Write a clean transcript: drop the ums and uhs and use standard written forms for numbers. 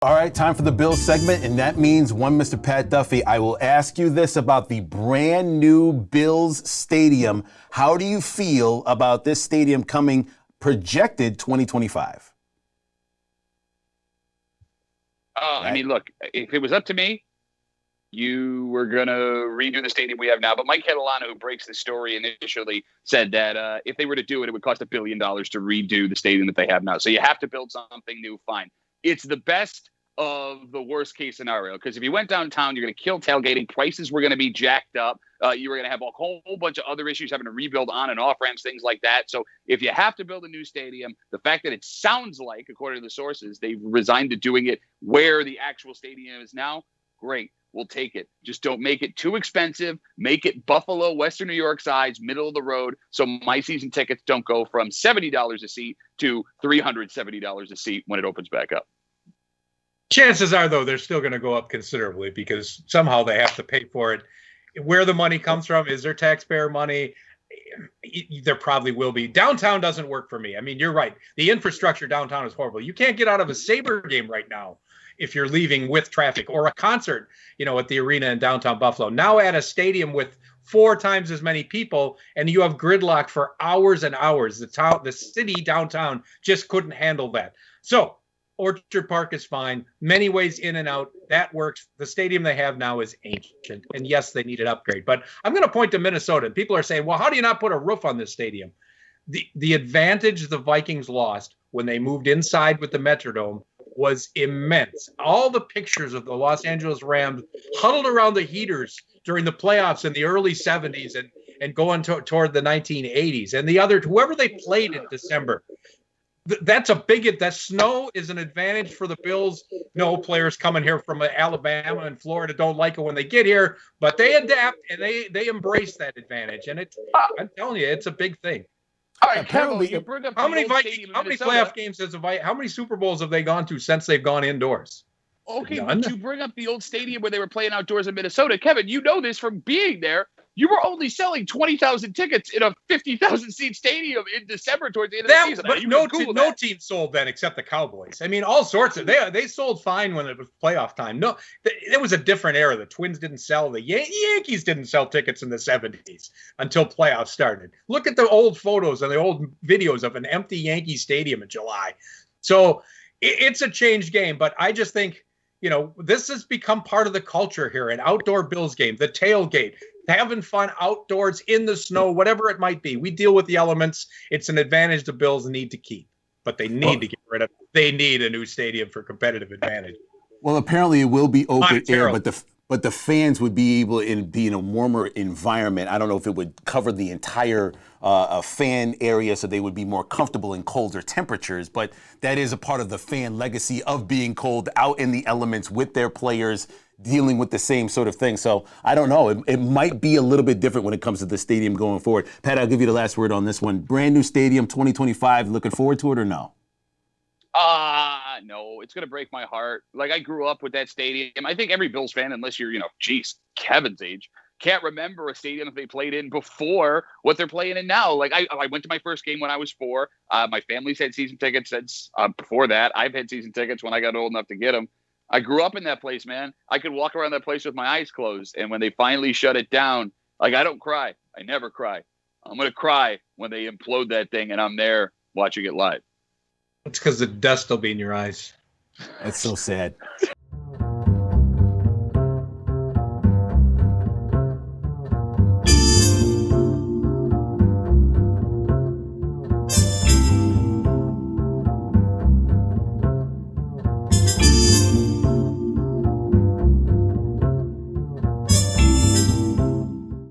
All right, time for the Bills segment, and that means one Mr. Pat Duffy. I will ask you this about the brand new Bills Stadium. How do you feel about this stadium coming projected 2025? I mean, look, if it was up to me, you were going to redo the stadium we have now. But Mike Catalano, who breaks the story, initially said that if they were to do it, it would cost $1 billion to redo the stadium that they have now. So you have to build something new. Fine. It's the best of the worst case scenario, because if you went downtown, you're going to kill tailgating. Prices were going to be jacked up. You were going to have a whole bunch of other issues, having to rebuild on and off ramps, things like that. So if you have to build a new stadium, the fact that it sounds like, according to the sources, they've resigned to doing it where the actual stadium is now, great. We'll take it. Just don't make it too expensive. Make it Buffalo, Western New York size, middle of the road, so my season tickets don't go from $70 a seat to $370 a seat when it opens back up. Chances are, though, they're still going to go up considerably because somehow they have to pay for it. Where the money comes from, is there taxpayer money? There probably will be. Downtown doesn't work for me. I mean, you're right. The infrastructure downtown is horrible. You can't get out of a Sabre game right now if you're leaving with traffic, or a concert, at the arena in downtown Buffalo. Now at a stadium with 4 times as many people, and you have gridlock for hours and hours. The city downtown just couldn't handle that. So Orchard Park is fine. Many ways in and out. That works. The stadium they have now is ancient. And yes, they need an upgrade. But I'm going to point to Minnesota. And people are saying, well, how do you not put a roof on this stadium? The advantage the Vikings lost when they moved inside with the Metrodome was immense. All the pictures of the Los Angeles Rams huddled around the heaters during the playoffs in the early 70s and going toward the 1980s. And whoever they played in December, that snow is an advantage for the Bills. No players coming here from Alabama and Florida don't like it when they get here, but they adapt and they embrace that advantage. And I'm telling you, it's a big thing. All right, apparently, you bring up how many playoff games how many Super Bowls have they gone to since they've gone indoors? Okay, but you bring up the old stadium where they were playing outdoors in Minnesota. Kevin, you know this from being there. You were only selling 20,000 tickets in a 50,000 seat stadium in December towards the end of the season. But no team sold then except the Cowboys. I mean, all sorts of they sold fine when it was playoff time. No, it was a different era. The Twins didn't sell. The Yankees didn't sell tickets in the 70s until playoffs started. Look at the old photos and the old videos of an empty Yankee Stadium in July. So it's a changed game, but I just think, this has become part of the culture here, an outdoor Bills game, the tailgate, having fun outdoors in the snow, whatever it might be. We deal with the elements. It's an advantage the Bills need to keep, but they need to get rid of it. They need a new stadium for competitive advantage. Well, apparently it will be open air, but the fans would be able to be in a warmer environment. I don't know if it would cover the entire fan area, so they would be more comfortable in colder temperatures. But that is a part of the fan legacy of being cold, out in the elements with their players, dealing with the same sort of thing. So I don't know. It might be a little bit different when it comes to the stadium going forward. Pat, I'll give you the last word on this one. Brand new stadium, 2025. Looking forward to it or no? No, it's going to break my heart. Like, I grew up with that stadium. I think every Bills fan, unless you're, Kevin's age, can't remember a stadium that they played in before what they're playing in now. Like, I went to my first game when I was 4. My family's had season tickets since before that. I've had season tickets when I got old enough to get them. I grew up in that place, man. I could walk around that place with my eyes closed. And when they finally shut it down, like, I don't cry. I never cry. I'm going to cry when they implode that thing and I'm there watching it live. It's because the dust will be in your eyes. That's so sad.